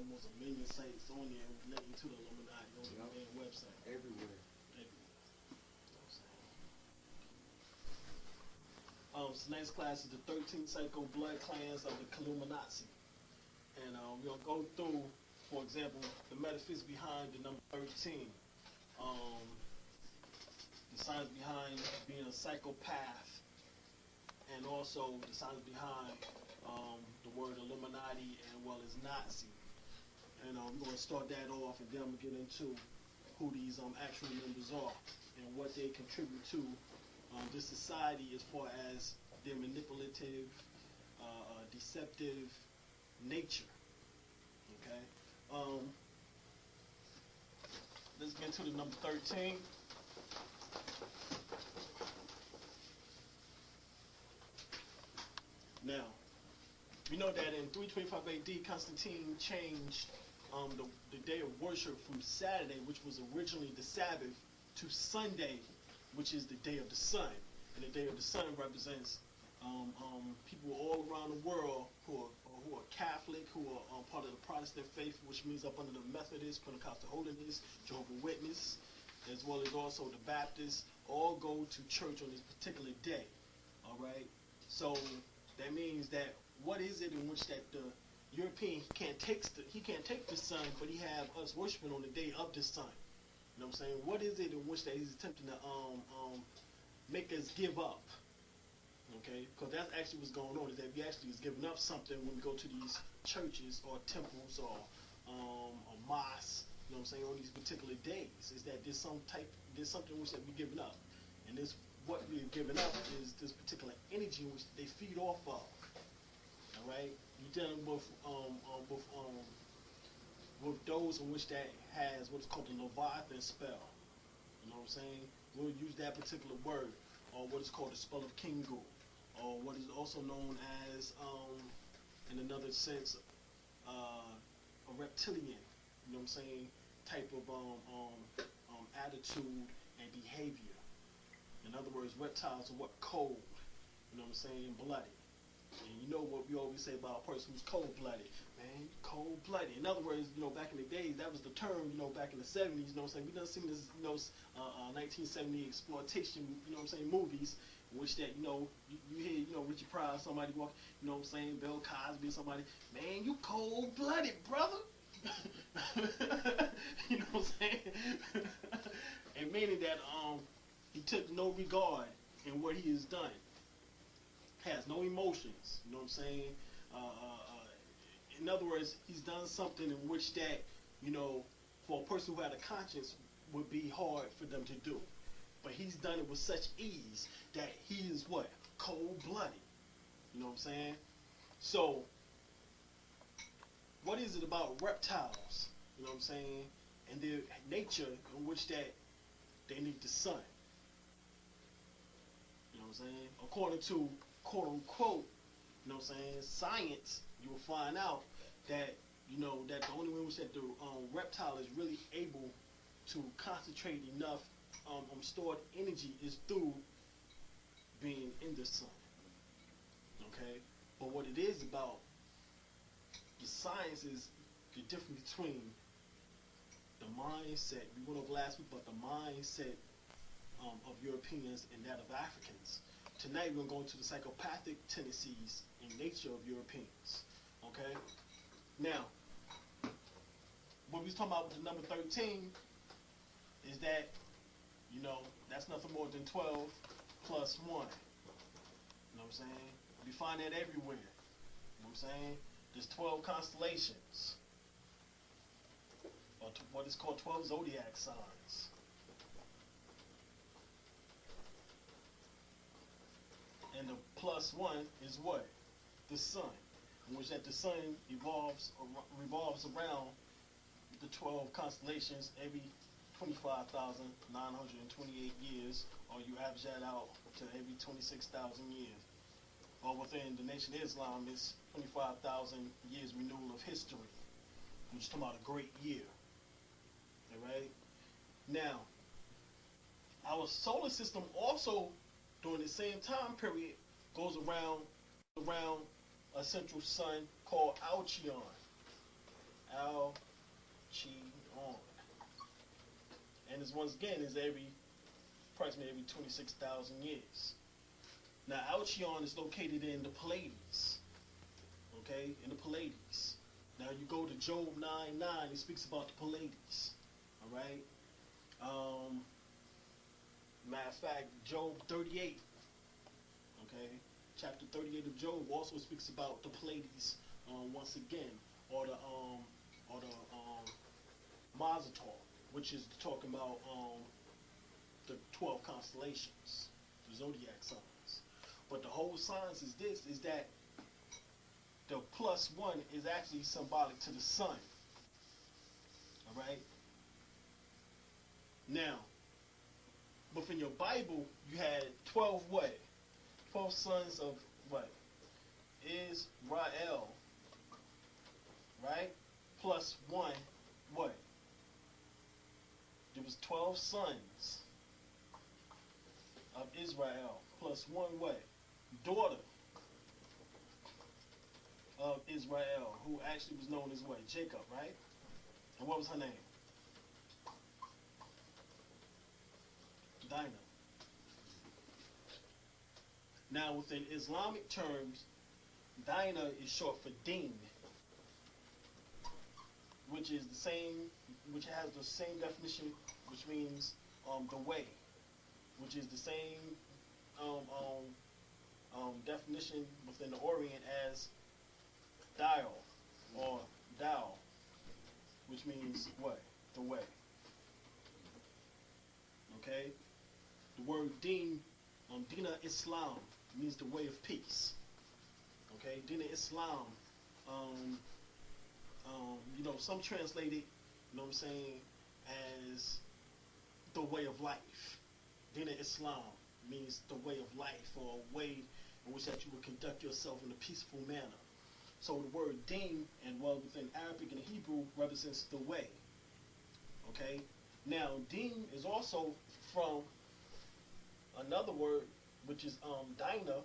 almost a million sites on there relating to the Illuminati on the main website. Everywhere. So next class is the 13 psycho blood clans of the Illuminati. And we're going to go through, for example, the metaphysics behind the number 13. The science behind being a psychopath, and also the science behind the word Illuminati and well as Nazi. And we're going to start that off, and then I'm going to get into who these actual members are and what they contribute to this society as far as their manipulative, deceptive nature. Okay? Let's get to the number 13. Now, we know that in 325 AD, Constantine changed the day of worship from Saturday, which was originally the Sabbath, to Sunday, which is the day of the sun. And the day of the sun represents people all around the world who are Catholic, who are part of the Protestant faith, which means up under the Methodist, Pentecostal Holiness, Jehovah's Witness, as well as also the Baptists, all go to church on this particular day. All right. So that means that what is it in which that the European he can't take the sun, but he have us worshiping on the day of the sun. You know what I'm saying? What is it in which that he's attempting to make us give up? Okay, because that's actually what's going on, is that we actually is giving up something when we go to these churches or temples or mosques. You know what I'm saying? On these particular days, is that there's something which that we're giving up, and this what we're giving up is this particular energy which they feed off of. All right, you're dealing with those in which that has what is called the Leviathan spell. You know what I'm saying? We'll use that particular word, or what is called the spell of Kingu, or what is also known as, in another sense, a reptilian. You know what I'm saying? Type of attitude and behavior. In other words, reptiles are what? Cold. You know what I'm saying? Blooded. And you know what we always say about a person who's cold-blooded. Man, cold-blooded. In other words, you know, back in the days, that was the term, you know, back in the 70s, you know what I'm saying? We done seen this, you know, 1970 exploitation, you know what I'm saying, movies, in which that, you know, you hear, you know, Richard Pryor, somebody walk, you know what I'm saying, Bill Cosby, somebody, man, you cold-blooded, brother. You know what I'm saying? And meaning that he took no regard in what he has done. Has no emotions, you know what I'm saying? In other words, he's done something in which that, you know, for a person who had a conscience would be hard for them to do. But he's done it with such ease that he is what? Cold-blooded. You know what I'm saying? So, what is it about reptiles, you know what I'm saying, and their nature in which that they need the sun? You know what I'm saying? According to quote unquote, you know what I'm saying, science, you will find out that, you know, that the only way in which that the reptile is really able to concentrate enough stored energy is through being in the sun. Okay? But what it is about the science is the difference between the mindset, we went over last week, but the mindset of Europeans and that of Africans. Tonight we're going to go into the psychopathic tendencies and nature of Europeans. Okay? Now, what we was talking about with the number 13 is that, you know, that's nothing more than 12 plus 1. You know what I'm saying? We find that everywhere. You know what I'm saying? There's 12 constellations, or what is called 12 zodiac signs. And the plus 1 is what? The sun, in which that the sun revolves around the 12 constellations every 25,928 years, or you average that out to every 26,000 years. Or within the Nation of Islam, it's 25,000 years renewal of history. I'm just talking about a great year. Alright? Now, our solar system also, during the same time period, goes around a central sun called Alcyon. Al Chion. And this once again is approximately every 26,000 years. Now Alcyon is located in the Pleiades. Okay, in the Pleiades. Now you go to Job 9:9, it speaks about the Pleiades. Alright? Matter of fact, Job 38, okay, chapter 38 of Job also speaks about the Pleiades once again, or the Mazator, which is talking about the 12 constellations, the zodiac signs. But the whole science is this: is that the +1 is actually symbolic to the sun. All right. Now, within your Bible, you had 12 what? 12 sons of what? Israel. Right? +1 what? There was 12 sons of Israel +1 what? Daughter of Israel, who actually was known as what? Jacob, right? And what was her name? Dinah. Now, within Islamic terms, Dinah is short for Deen, which is the same, which has the same definition, which means the way, which is the same definition within the Orient as dial or Dao, which means what? The way. Okay? The word Deen, Dina Islam, means the way of peace. Okay? Dina Islam, you know, some translate it, you know what I'm saying, as the way of life. Dina Islam means the way of life, or a way in which that you will conduct yourself in a peaceful manner. So the word Deen, and well, within Arabic and Hebrew, represents the way. Okay? Now, Deen is also from another word, which is Dinah,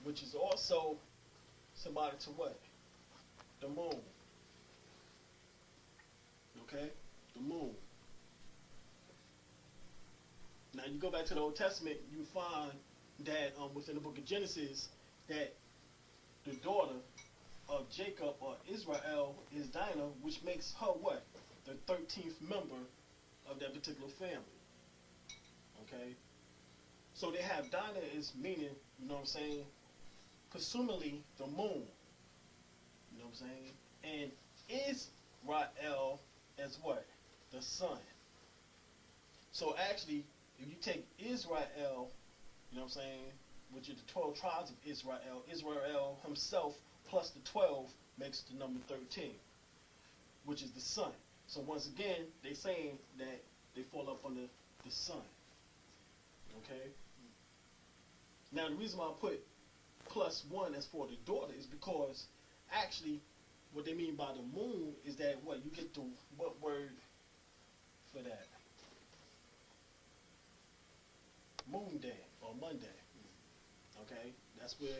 which is also symbolic to what? The moon. Okay? The moon. Now you go back to the Old Testament, you find that within the book of Genesis, that the daughter of Jacob or Israel is Dinah, which makes her what? The 13th member of that particular family. Okay? So they have Dinah is meaning, you know what I'm saying, presumably the moon. You know what I'm saying? And Israel as what? The sun. So actually, if you take Israel, you know what I'm saying, which is the 12 tribes of Israel, Israel himself plus the 12 makes the number 13, which is the sun. So once again, they're saying that they fall up under the sun. Okay? Now the reason why I put +1 as for the daughter is because actually what they mean by the moon is that what you get the what word for that? Moon day or Monday. Okay? That's where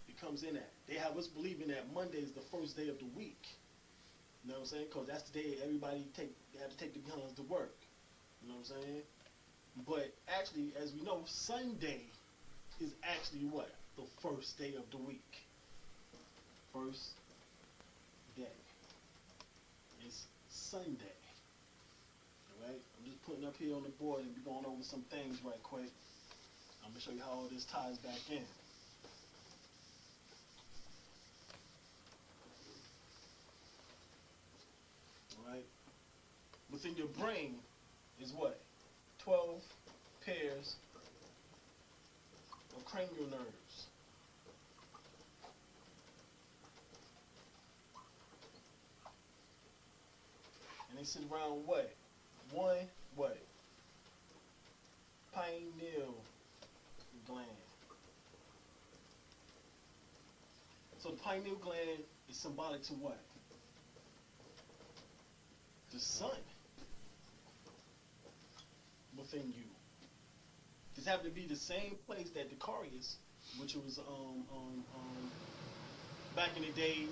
it comes in at. They have us believing that Monday is the first day of the week. You know what I'm saying? Because that's the day everybody they have to take the guns to work. You know what I'm saying? But actually, as we know, Sunday is actually what? The first day of the week. First day. It's Sunday. Alright? I'm just putting up here on the board and we're going over some things right quick. I'm going to show you how all this ties back in. Alright? Within your brain is what? 12 pairs of cranial nerves. And they sit around what? One what? Pineal gland. So the pineal gland is symbolic to what? The sun within you. This happened to be the same place that the Carius, which was back in the days